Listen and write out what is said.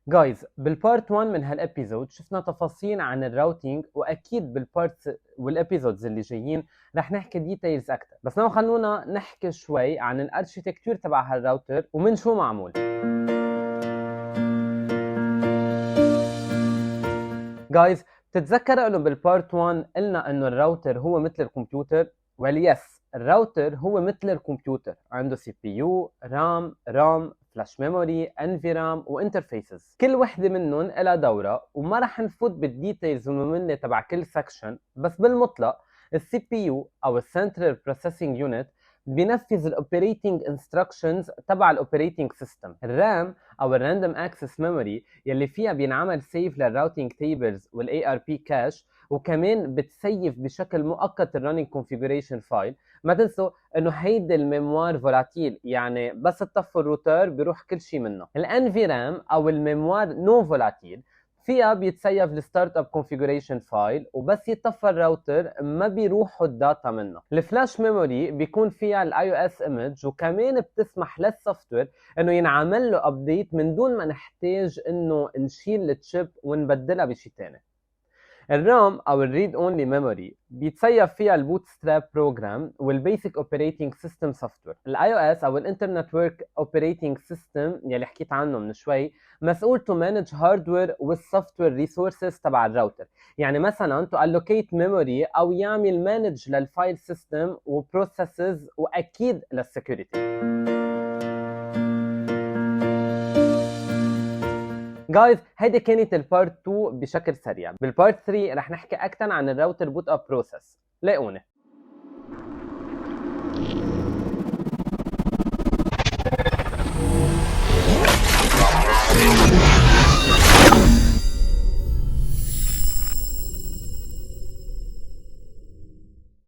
جايز بالبارت 1 من هالابيزود شفنا تفاصيل عن الراوتينج، واكيد بالبارت والابيزودز اللي جايين رح نحكي ديتيلز اكثر. بس ناو خلونا نحكي شوي عن الاركيتكتور تبع هالراوتر ومن شو معمول. جايز بتتذكروا انه بالبارت 1 قلنا انه الراوتر هو مثل الكمبيوتر؟ واليس، الراوتر هو مثل الكمبيوتر، عنده سي بي يو، رام، فلاش ميموري، انفي رام، وانترفيسز. كل وحده منهم لها دوره، وما رح نفوت بالديتيلز الممله تبع كل سكشن. بس بالمطلق السي بي يو او السنترال بروسيسنج يونت بينفذ الاوبريتنج انستراكشنز تبع الاوبريتنج سيستم. الرام او الراندوم اكسس ميموري يلي فيها بينعمل سيف للراوتينج تيبلز والاي ار بي كاش، وكمان بتسيف بشكل مؤقت الرننج كونفيجريشن فايل. ما تنسوا انه هيدي الميموار فولاتيل، يعني بس تطفوا الروتر بيروح كل شيء منه. الان في رام او الميموار نو فولاتيل فيها بيتسيف الستارت اب كونفيجريشن فايل، وبس يطفى الراوتر ما بيروحوا الداتا منه. الفلاش ميموري بيكون فيها الاي او اس ايمج، وكمان بتسمح للسوفت وير انه ينعمل له ابديت من دون ما نحتاج انه نشيل التشيب ونبدلها بشيء ثاني. الرام او الريد اونلي ميموري بيتسيف فيها البوت ستراب بروجرام والبيسك اوبريتنج سيستم سوفت وير. الاي او اس او الانترنت ورك اوبريتنج سيستم يلي حكيت عنه من شوي مسؤول تو مانج هاردوير والسوفت وير ريسورسز تبع الراوتر. يعني مثلا تو الوكيت ميموري او يعمل مانج للفايل سيستم وبروسيسز، واكيد للسكيورتي. جايز هيدي كانت البارت 2 بشكل سريع. بالبارت 3 رح نحكي اكثر عن الراوتر بوت اب بروسيس. لاقوني.